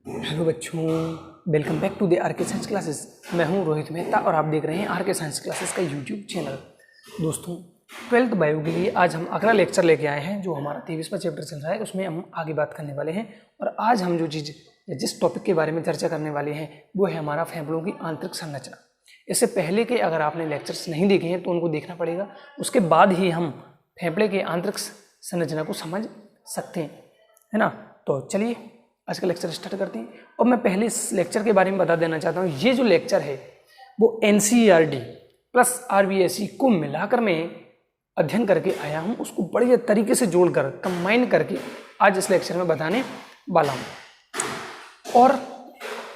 Hello बच्चों, welcome back to the R K science classes. मैं हूं रोहित मेहता और आप देख रहे हैं आर के साइंस क्लासेस का यूट्यूब चैनल। दोस्तों, 12th बायो के लिए आज हम अगला लेक्चर लेके आए हैं। जो हमारा 23वां चैप्टर चल रहा है उसमें हम आगे बात करने वाले हैं। और आज हम जिस टॉपिक के बारे में चर्चा करने वाले हैं वो है हमारा फेफड़ों की आंतरिक संरचना। इससे पहले के अगर आपने लेक्चर्स नहीं देखे हैं तो उनको देखना पड़ेगा, उसके बाद ही हम फेफड़े के आंतरिक संरचना को समझ सकते हैं, है ना। तो चलिए आज का लेक्चर स्टार्ट करते हैं। और मैं पहले इस लेक्चर के बारे में बता देना चाहता हूँ, ये जो लेक्चर है वो NCERT प्लस RBSE को मिलाकर मैं अध्ययन करके आया हूँ, उसको बढ़िया तरीके से जोड़कर कंबाइन करके आज इस लेक्चर में बताने वाला हूँ। और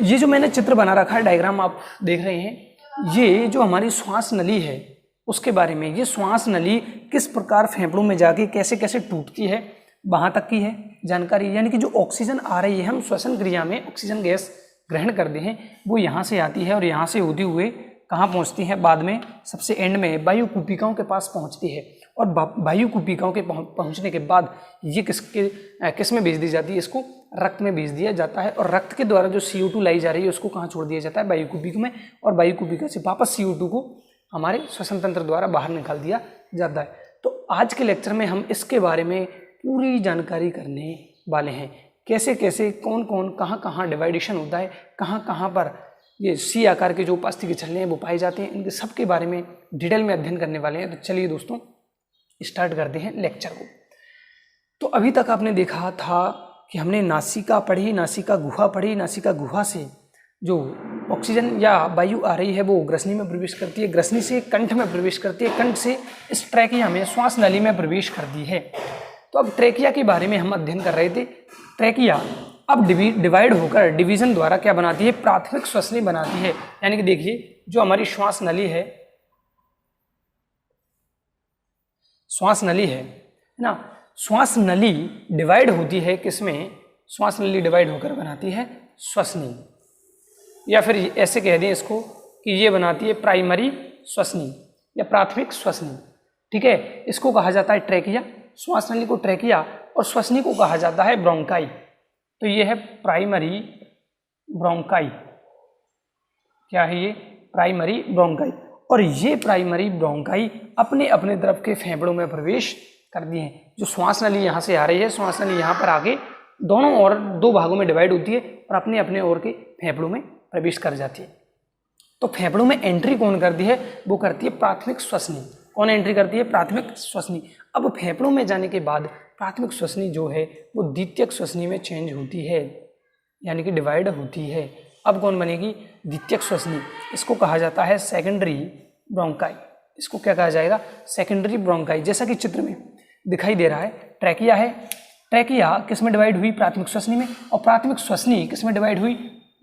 ये जो मैंने चित्र बना रखा है, डायग्राम आप देख रहे हैं, ये जो हमारी श्वास नली है उसके बारे में। ये श्वास नली किस प्रकार फेफड़ों में जाके कैसे कैसे टूटती है, वहाँ तक की है जानकारी। यानी कि जो ऑक्सीजन आ रही है, हम श्वसन क्रिया में ऑक्सीजन गैस ग्रहण करते हैं, वो यहाँ से आती है और यहाँ से होती हुए कहाँ पहुँचती है, बाद में सबसे एंड में वायु कुपिकाओं के पास पहुँचती है। और वायु कुपिकाओं के पहुँचने के बाद ये किस में भेज दी जाती है, इसको रक्त में भेज दिया जाता है। और रक्त के द्वारा जो CO2 लाई जा रही है उसको कहाँ छोड़ दिया जाता है, वायु कुपिका में। और वायु कुपिका से वापस CO2 को हमारे श्वसन तंत्र द्वारा बाहर निकाल दिया जाता है। तो आज के लेक्चर में हम इसके बारे में पूरी जानकारी करने वाले हैं। कैसे कैसे कौन कौन कहाँ कहाँ डिवाइडेशन होता है, कहाँ कहाँ पर ये C आकार के जो उपास्थि के छल्ले हैं वो पाए जाते हैं, इनके सब के बारे में डिटेल में अध्ययन करने वाले हैं। तो चलिए दोस्तों स्टार्ट करते हैं लेक्चर को। तो अभी तक आपने देखा था कि हमने नासिका पढ़ी, नासिका गुहा पढ़ी। नासिका गुहा से जो ऑक्सीजन या वायु आ रही है वो ग्रसनी में प्रवेश करती है, ग्रसनी से कंठ में प्रवेश करती है, कंठ से इस ट्रैकिया में श्वास नली में प्रवेश करती है। तो अब ट्रैकिया के बारे में हम अध्ययन कर रहे थे। ट्रैकिया अब डिवाइड होकर डिवीजन द्वारा क्या बनाती है, प्राथमिक श्वसनी बनाती है। यानी कि देखिए जो हमारी श्वास नली है ना, श्वास नली डिवाइड होती है किसमें, श्वास नली डिवाइड होकर बनाती है श्वसनी, या फिर ऐसे कह दें इसको कि ये बनाती है प्राइमरी श्वसनी या प्राथमिक श्वसनी। ठीक है, इसको कहा जाता है ट्रैकिया। श्वास नली को ट्रैकिया और श्वसनी को कहा जाता है ब्रोंकाई। तो ये है प्राइमरी ब्रोंकाई। क्या है ये, प्राइमरी ब्रोंकाई। और ये प्राइमरी ब्रोंकाई अपने अपने तरफ के फेफड़ों में प्रवेश करती हैं। जो श्वास नली यहाँ से आ रही है, श्वास नली यहाँ पर आगे दोनों और दो भागों में डिवाइड होती है और अपने अपने ओर के फेफड़ों में प्रवेश कर जाती है। तो फेफड़ों में एंट्री कौन करती है, वो करती है प्राथमिक श्वसनी। कौन एंट्री करती है, प्राथमिक श्वसनी। अब फेफड़ों में जाने के बाद प्राथमिक श्वसनी जो है वो द्वितीयक श्वसनी में चेंज होती है, यानी कि डिवाइड होती है। अब कौन बनेगी, द्वितीयक श्वसनी। इसको कहा जाता है सेकेंडरी ब्रोंकाई। इसको क्या कहा जाएगा, सेकेंडरी ब्रोंकाई। जैसा कि चित्र में दिखाई दे रहा है, ट्रैकिया है, ट्रैकिया किस में डिवाइड हुई, प्राथमिक श्वसनी में। और प्राथमिक श्वसनी किस में डिवाइड हुई,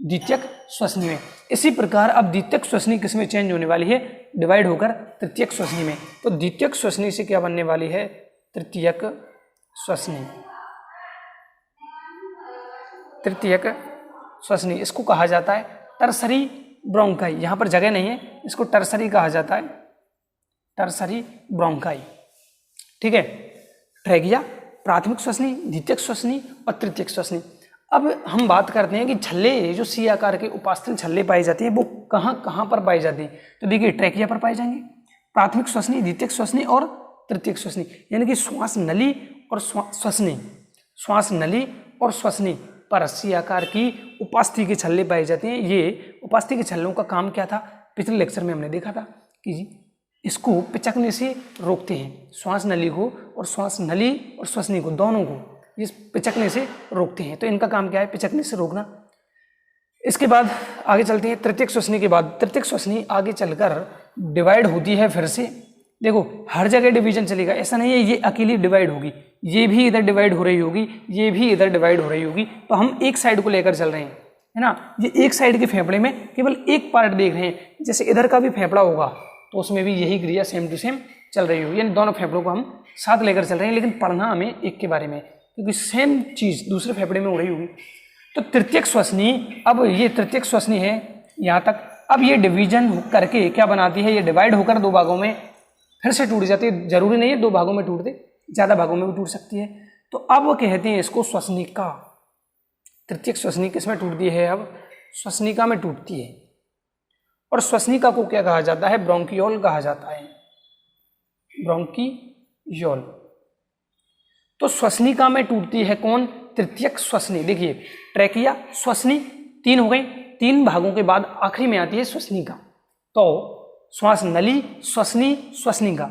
द्वितीयक श्वसनी में। इसी प्रकार अब द्वितीयक श्वसनी किस में चेंज होने वाली है, डिवाइड होकर तृतीयक श्वसनी में। तो द्वितीयक श्वसनी से क्या बनने वाली है, तृतीयक श्वसनी। तृतीयक श्वसनी इसको कहा जाता है टर्सरी ब्रोंकाई। यहाँ पर जगह नहीं है, इसको टर्सरी कहा जाता है, टर्सरी ब्रोंकाई। ठीक है, ट्रैकिया, प्राथमिक श्वसनी, द्वितीयक श्वसनी और तृतीयक श्वसनी। अब हम बात करते हैं कि छल्ले, जो C आकार के उपास्थन छल्ले पाए जाते हैं वो कहाँ कहाँ पर पाए जाते हैं। तो देखिए ट्रैकिया पर पाए जाएंगे, प्राथमिक श्वसनी, द्वितीयक श्वसनी और तृतीयक श्वसनी। यानी कि श्वास नली और श्वसनी, श्वास नली और श्वसनी पर C आकार की उपास्थि के छल्ले पाए जाते हैं। ये उपास्थि के छल्लों का काम क्या था, पिछले लेक्चर में हमने देखा था कि इसको पिचकने से रोकते हैं। श्वास नली को और श्वास नली और श्वसनी को, दोनों को ये पिचकने से रोकते हैं। तो इनका काम क्या है, पिचकने से रोकना। इसके बाद आगे चलते हैं, तृतीयक श्वसनी के बाद तृतीयक श्वसनी आगे चलकर डिवाइड होती है फिर से। देखो हर जगह डिवीजन चलेगा, ऐसा नहीं है ये अकेली डिवाइड होगी, ये भी इधर डिवाइड हो रही होगी, ये भी इधर डिवाइड हो रही होगी। तो हम एक साइड को लेकर चल रहे हैं, है ना। ये एक साइड के फेफड़े में केवल एक पार्ट देख रहे हैं। जैसे इधर का भी फेफड़ा होगा तो उसमें भी यही क्रिया सेम टू सेम चल रही होगी, यानी दोनों फेफड़ों को हम साथ लेकर चल रहे हैं। लेकिन पढ़ना हमें एक के बारे में, क्योंकि सेम चीज दूसरे फेफड़े में हो रही होगी। तो तृतीयक श्वसनी, अब ये तृतीयक श्वसनी है यहाँ तक। अब ये डिवीजन करके क्या बनाती है, ये डिवाइड होकर दो भागों में फिर से टूट जाती है। जरूरी नहीं है दो भागों में टूट दे, ज्यादा भागों में भी टूट सकती है। तो अब वो कहते हैं इसको श्वसनिका। तृतीयक श्वसनी किस में टूटती है? अब श्वसनिका में टूटती है। और श्वसनिका को क्या कहा जाता है? ब्रोंकियोल कहा जाता है, ब्रोंकियोल। तो श्वसनिका में टूटती है कौन? तृतीयक श्वसनी। देखिए ट्रैकिया, श्वसनी 3 हो गई, 3 भागों के बाद आखिरी में आती है श्वसनिका। तो श्वास नली, श्वसनी, श्वसनिका।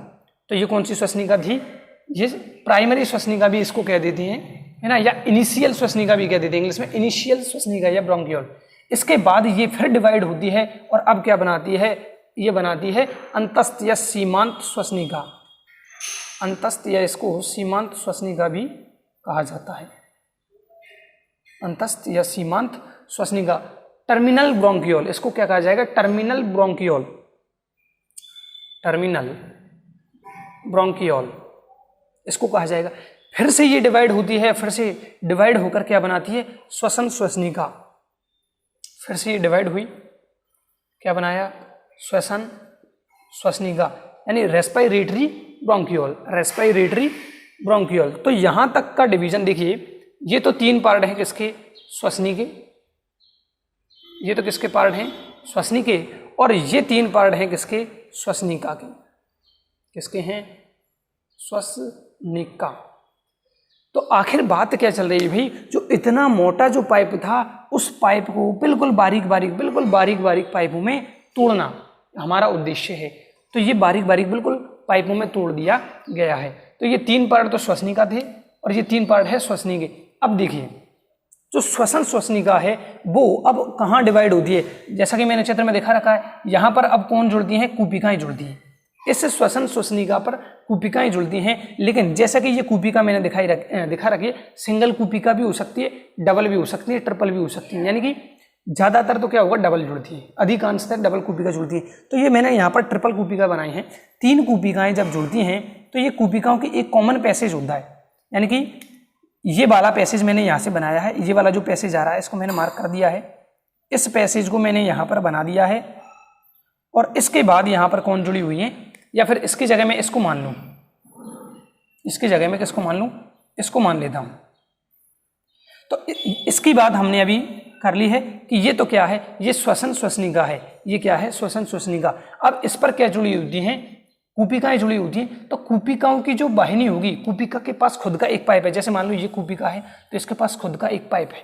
तो ये कौन सी श्वसनिका थी? ये प्राइमरी श्वसनिका भी इसको कह देती हैं, है ना, या इनिशियल श्वसनिका भी कह देते हैं इंग्लिश में, इनिशियल श्वसनिका या ब्रोंकियोल। इसके बाद ये फिर डिवाइड होती है और अब क्या बनाती है? ये बनाती है अंतस्थ या सीमांत श्वसनिका। अंतस्थ या इसको सीमांत श्वसनिका भी कहा जाता है, अंतस्थ या सीमांत श्वसनिका। टर्मिनल ब्रोंकियोल, इसको क्या कहा जाएगा? टर्मिनल ब्रोंकियोल, टर्मिनल ब्रोंकियोल इसको कहा जाएगा। फिर से ये डिवाइड होती है, फिर से डिवाइड होकर क्या बनाती है? श्वसन श्वसनिका। फिर से ये डिवाइड हुई, क्या बनाया? श्वसन श्वसनिका, यानी रेस्पिरेटरी ब्रोंकियोल, रेस्पिरेटरी ब्रोंकियोल। तो यहां तक का डिवीजन देखिए, ये तो 3 पार्ट हैं किसके? श्वसनी के। ये तो किसके पार्ट हैं? श्वसनी के। और ये 3 पार्ट हैं किसके? श्वसनिका के। किसके हैं? श्वसनिका। तो आखिर बात क्या चल रही है भाई? जो इतना मोटा जो पाइप था, उस पाइप को बिल्कुल बारीक बारीक पाइपों में तोड़ना हमारा उद्देश्य है। तो ये बारीक बारीक बिल्कुल पाइपों में तोड़ दिया गया है। तो ये 3 पार्ट तो श्वसनिका थे और ये 3 पार्ट है श्वसनी के। अब देखिए जो श्वसन श्वसनिका है वो अब कहाँ डिवाइड होती है? जैसा कि मैंने चित्र में दिखा रखा है, यहाँ पर अब कौन जुड़ती हैं? कूपिकाएं जुड़ती हैं। इस श्वसन श्वसनिका पर कूपिकाएं जुड़ती हैं। लेकिन जैसा कि ये कूपिका मैंने दिखा रखी है, सिंगल कूपिका भी हो सकती है, डबल भी हो सकती है, ट्रिपल भी हो सकती है। यानी कि ज़्यादातर तो क्या होगा? डबल जुड़ती है, अधिकांशतः डबल कूपिका जुड़ती है। तो ये मैंने यहाँ पर ट्रिपल कूपिका बनाई है। 3 कूपिकाएं जब जुड़ती हैं तो ये कूपिकाओं की एक कॉमन पैसेज होता है। यानी कि ये वाला पैसेज मैंने यहाँ से बनाया है, ये वाला जो पैसेज आ रहा है इसको मैंने मार्क कर दिया है। इस पैसेज को मैंने यहाँ पर बना दिया है और इसके बाद यहाँ पर कौन जुड़ी हुई है? या फिर इसकी जगह मैं इसको मान लूँ, इसकी जगह मैं किसको मान लूँ? इसको मान लेता हूँ। तो इसकी बात हमने अभी कर ली है कि ये तो क्या है? ये श्वसन श्वसनिका है। ये क्या है? श्वसन श्वसनिका। अब इस पर क्या जुड़ी होती हैं? कूपिकाएं जुड़ी होती हैं। तो कूपिकाओं की जो वाहिनी होगी, कूपिका के पास खुद का एक पाइप है। जैसे मान लो ये कूपिका है तो इसके पास खुद का एक पाइप है।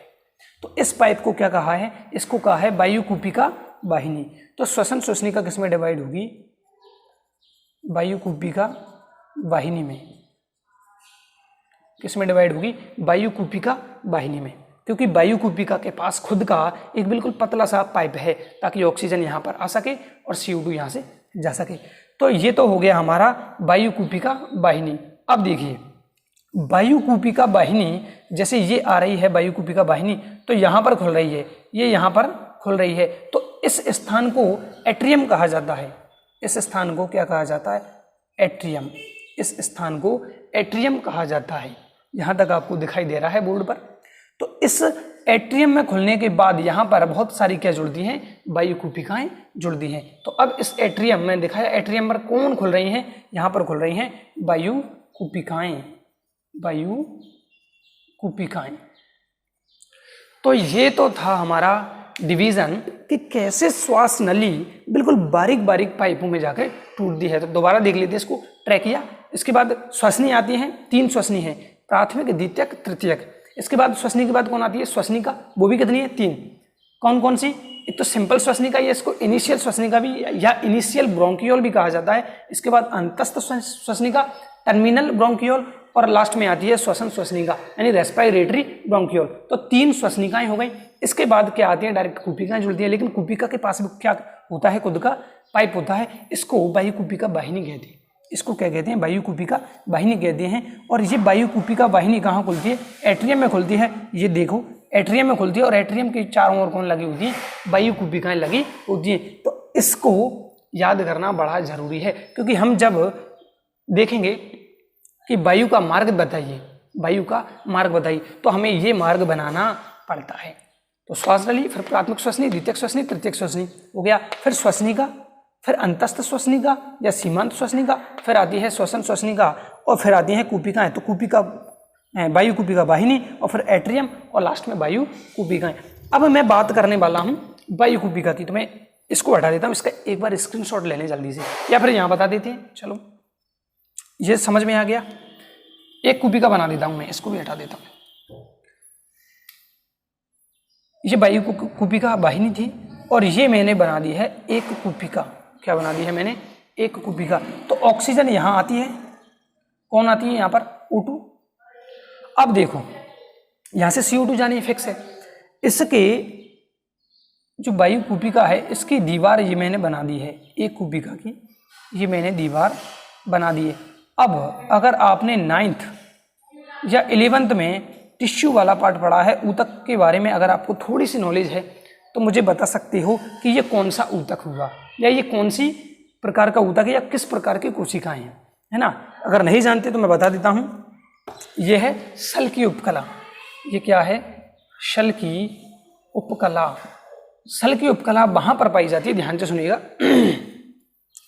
तो इस पाइप को क्या कहा है? इसको कहा है वायु कूपिका वाहिनी। तो श्वसन श्वसनिका किस में डिवाइड होगी? वायु कूपिका वाहिनी में। किस में डिवाइड होगी? वायु कूपिका वाहिनी में। क्योंकि वायु कूपिका के पास खुद का एक बिल्कुल पतला सा पाइप है ताकि ऑक्सीजन यहाँ पर आ सके और CO2 यहाँ से जा सके। तो ये तो हो गया हमारा वायु कूपिका वाहिनी। अब देखिए वायु कूपिका वाहिनी जैसे ये आ रही है वायु कूपिका वाहिनी, तो यहाँ पर खुल रही है, ये यहाँ पर खुल रही है। तो इस स्थान को एट्रियम कहा जाता है। इस स्थान को क्या कहा जाता है? एट्रियम। इस स्थान को एट्रियम कहा जाता है। यहाँ तक आपको दिखाई दे रहा है बोर्ड पर। तो इस एट्रियम में खुलने के बाद यहाँ पर बहुत सारी क्या जुड़ती हैं? वायु कूपिकाएं जुड़ती हैं। तो अब इस एट्रियम में दिखाया, एट्रियम पर कौन खुल रही हैं? यहाँ पर खुल रही हैं वायु कूपिकाएं, वायु कूपिकाएं। तो ये तो था हमारा डिवीजन कि कैसे श्वास नली बिल्कुल बारीक बारीक पाइपों में जाकर टूटती है। तो दोबारा देख लेते हैं इसको। ट्रैकिया, इसके बाद श्वसनी आती हैं, 3 श्वसनी है, प्राथमिक, द्वितीयक, तृतीयक। इसके बाद श्वसनी के बाद कौन आती है? श्वसनिका, वो भी कितनी है? 3। कौन कौन सी? एक तो सिंपल श्वसनिका, या इसको इनिशियल श्वसनिका भी या इनिशियल ब्रोंकियोल भी कहा जाता है। इसके बाद अंतस्थ श्वसनिका, टर्मिनल ब्रोंकियोल, और लास्ट में आती है श्वसन श्वसनिका यानी रेस्पिरेटरी ब्रोंकियोल। तो 3 श्वसनिकाएं हो गई। इसके बाद क्या आती है? डायरेक्ट कूपिकाएं जुड़ती है। लेकिन कूपिका के पास भी क्या होता है? खुद का पाइप होता है। इसको वायु कूपिका वाहिनी कहते हैं। इसको क्या कहते हैं? वायु कूपिका वाहिनी कहते हैं। और ये वायु कूपिका वाहिनी कहाँ खुलती है? एट्रियम में खुलती है। ये देखो एट्रियम में खुलती है और एट्रियम के चारों ओर कौन लगी होती है? वायु कूपिकाएं लगी होती है। तो इसको याद करना बड़ा जरूरी है, क्योंकि हम जब देखेंगे कि वायु का मार्ग बताइए, वायु का मार्ग बताइए, तो हमें ये मार्ग बनाना पड़ता है। तो श्वास नली, फिर प्राथमिक श्वसनी, द्वितीयक श्वसनी, तृतीयक श्वसनी हो गया, फिर श्वसनिका, फिर अंतस्थ श्वसनिका या सीमांत श्वसनिका, फिर आती है श्वसन श्वसनिका, और फिर आती है कूपिकाएं। तो कूपिका वायु कूपिका वाहिनी और फिर एट्रियम और लास्ट में वायु कूपिकाएं। अब मैं बात करने वाला हूं वायु कूपिका की, तो मैं इसको हटा देता हूं, इसका एक बार स्क्रीनशॉट ले लें जल्दी से, या फिर यहां बता देते हैं। चलो ये समझ में आ गया। एक कूपिका बना देता हूं मैं, इसको भी हटा देता हूं। ये वायु कूपिका वाहिनी थी और ये मैंने बना दी है एक कूपिका। क्या बना दी है मैंने? एक कूपिका। तो ऑक्सीजन यहां आती है, कौन आती है यहां पर? O2। अब देखो यहां से CO2 जानी फिक्स है। इसके जो वायु कूपिका है इसकी दीवार ये मैंने बना दी है, एक कूपिका की ये मैंने दीवार बना दी है। अब अगर आपने 9th या 11th में टिश्यू वाला पार्ट पढ़ा है, ऊतक के बारे में अगर आपको थोड़ी सी नॉलेज है तो मुझे बता सकते हो कि ये कौन सा ऊतक हुआ, या ये कौन सी प्रकार का ऊतक है, या किस प्रकार की कोशिकाएं हैं, है ना। अगर नहीं जानते तो मैं बता देता हूं। ये है शल्य की उपकला। ये क्या है? शल्य की उपकला। शल्य की उपकला वहां पर पाई जाती है, ध्यान से सुनिएगा।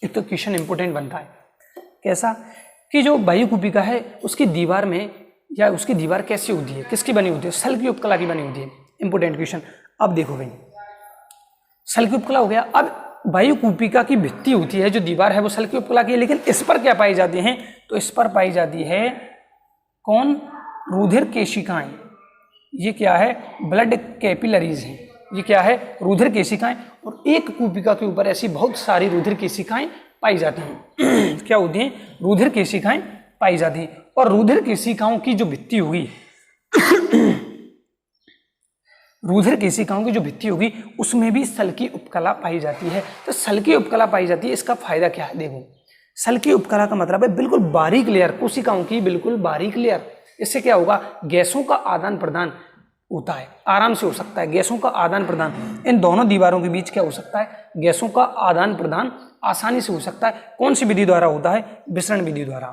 एक तो क्वेश्चन इंपोर्टेंट बनता है। कैसा? कि जो वायु कूपिका है उसकी दीवार में, या उसकी दीवार कैसी होती है, किसकी बनी होती है? शल्य की उपकला की बनी होती है। Important question. अब देखो भाई, शल्य की उपकला हो गया। अब वायु कूपिका की भित्ति होती है, जो दीवार है वो शल्य की उपकला की है, लेकिन इस पर क्या पाई जाती हैं? तो इस पर पाई जाती है कौन? रुधिर केशिकाएं। ये क्या है? ब्लड कैपिलरीज हैं। ये क्या है? रुधिर केशिकाएं। और एक कूपिका के ऊपर ऐसी बहुत सारी रुधिर केशिकाएं पाई जाती हैं। क्या होती हैं? रुधिर केशिकाएं पाई जाती हैं। और रुधिर केशिकाओं की जो भित्ति होगी रुधिर केशिकाओं की जो भित्ति होगी उसमें भी शल्य की उपकला पाई जाती है। तो शल्य की उपकला पाई जाती है, इसका फायदा क्या है? देखो, शल्य की उपकला का मतलब है बिल्कुल बारीक लेयर, कोशिकाओं की बिल्कुल बारीक लेयर। इससे क्या होगा? गैसों का आदान प्रदान होता है, आराम से हो सकता है गैसों का आदान प्रदान। इन दोनों दीवारों के बीच क्या हो सकता है? गैसों का आदान प्रदान आसानी से हो सकता है। कौन सी विधि द्वारा होता है? विसरण विधि द्वारा।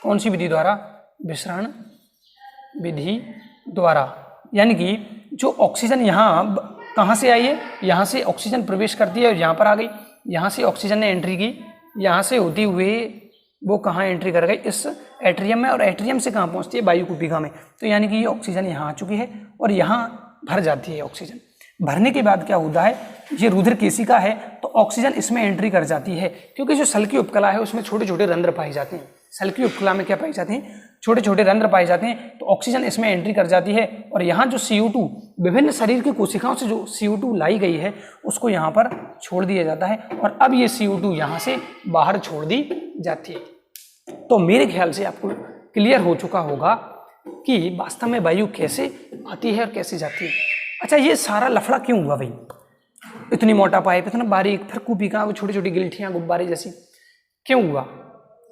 कौन सी विधि द्वारा? विसरण विधि द्वारा। यानी कि जो ऑक्सीजन यहाँ कहाँ से आई है? यहाँ से ऑक्सीजन प्रवेश करती है और यहाँ पर आ गई। यहाँ से ऑक्सीजन ने एंट्री की, यहाँ से होती हुए वो कहाँ एंट्री कर गई? इस एट्रियम में, और एट्रियम से कहाँ पहुँचती है? वायु कूपिका में। तो यानी कि ये ऑक्सीजन यहाँ आ चुकी है और यहाँ भर जाती है ऑक्सीजन। भरने के बाद क्या होता है? ये रुधिर केशिका है तो ऑक्सीजन इसमें एंट्री कर जाती है, क्योंकि जो शल्य की उपकला है उसमें छोटे छोटे रंध्र पाए जाते हैं। शल्य की उपकला में क्या पाए जाते हैं? छोटे छोटे रंध्र पाए जाते हैं। तो ऑक्सीजन इसमें एंट्री कर जाती है और यहाँ जो CO2 विभिन्न शरीर की कोशिकाओं से जो CO2 लाई गई है उसको यहाँ पर छोड़ दिया जाता है, और अब ये CO2 यहाँ से बाहर छोड़ दी जाती है। तो मेरे ख्याल से आपको क्लियर हो चुका होगा कि वास्तव में वायु कैसे आती है और कैसे जाती है। अच्छा, ये सारा लफड़ा क्यों हुआ भाई? इतनी मोटा पाइप, इतना बारीक, फिर कूपिका, वो छोटी छोटी गिल्टियाँ गुब्बारे जैसी, क्यों हुआ?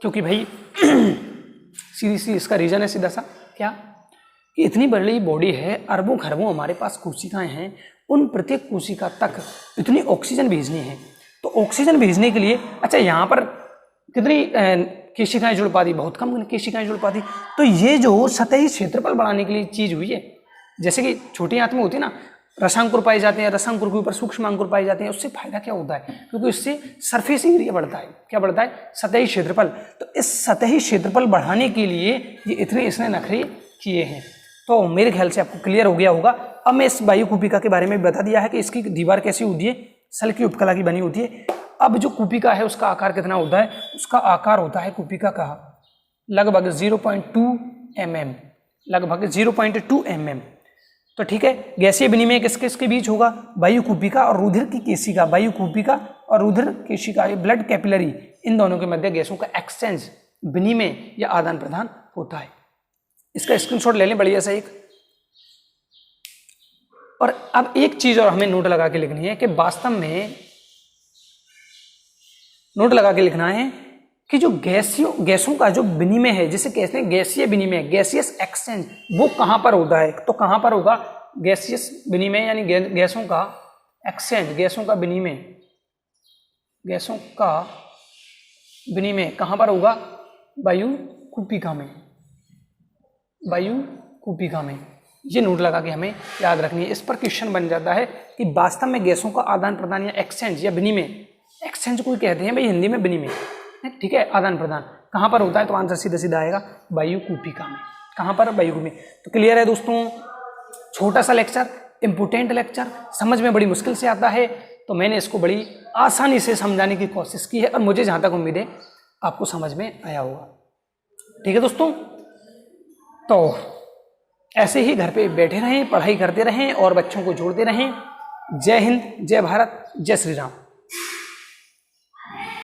क्योंकि भाई सीधी सी इसका रीजन है सीधा सा, क्या कि इतनी बड़ी बॉडी है, अरबों खरबों हमारे पास कोशिकाएं हैं, उन प्रत्येक कोशिका तक इतनी ऑक्सीजन भेजनी है। तो ऑक्सीजन भेजने के लिए, अच्छा यहाँ पर कितनी केशिकाएं जुड़ पाती? बहुत कम केशिकाएं जुड़ पाती। तो ये जो सतही क्षेत्रफल बढ़ाने के लिए चीज हुई है, जैसे कि छोटी आंत में होती है ना, रसांकुर पाए जाते हैं, रसांकुर के ऊपर सूक्ष्म अंकुर पाए जाते हैं। उससे फायदा क्या होता है? क्योंकि उससे सरफेस एरिया बढ़ता है। क्या बढ़ता है? सतही क्षेत्रफल। तो इस सतही क्षेत्रफल बढ़ाने के लिए ये इतने इसने नखरे किए हैं। तो मेरे ख्याल से आपको क्लियर हो गया होगा। अब मैं इस वायु कूपिका के बारे में बता दिया है कि इसकी दीवार कैसी होती है? शल्य की उपकला की बनी होती है। अब जो कूपिका है उसका आकार कितना होता है? उसका आकार होता है कूपिका का लगभग 0.2 mm, लगभग 0.2 mm। तो ठीक है, गैसीय विनिमय किस किस के बीच होगा? वायु कूपिका और रुधिर की केशिका, वायु कूपिका और रुधिर केशिका, ब्लड कैपिलरी, इन दोनों के मध्य गैसों का एक्सचेंज, विनिमय या आदान प्रदान होता है। इसका स्क्रीनशॉट ले लें बढ़िया सा एक। और अब एक चीज और हमें नोट लगा के लिखनी है कि वास्तव में नोट लगा के लिखना है कि जो गैसों का जो विनिमय है, जिसे कहते हैं गैसीय विनिमय, गैसियस एक्सचेंज, वो कहां पर होता है? तो कहां पर होगा? गैसियस विनिमय यानी गैसों का एक्सचेंज, गैसों का विनिमय, गैसों का विनिमय कहां पर होगा? वायु कूपिका में, वायु कूपिका में। ये नोट लगा के हमें याद रखनी है। इस पर क्वेश्चन बन जाता है कि वास्तव में गैसों का आदान प्रदान या एक्सचेंज या विनिमय, एक्सचेंज को कहते हैं भाई हिंदी में विनिमय, ठीक है, आदान प्रदान कहां पर होता है? तो आंसर सीधा सीधा आएगा वायु कूपिका में। कहाँ पर? बायोलॉजी में। तो क्लियर है दोस्तों, छोटा सा लेक्चर, इम्पोर्टेंट लेक्चर, समझ में बड़ी मुश्किल से आता है, तो मैंने इसको बड़ी आसानी से समझाने की कोशिश की है और मुझे जहाँ तक उम्मीद है आपको समझ में आया होगा। ठीक है दोस्तों, तो ऐसे ही घर पे बैठे रहें, पढ़ाई करते रहें और बच्चों को जोड़ते रहें। जय हिंद, जय भारत, जय श्री राम।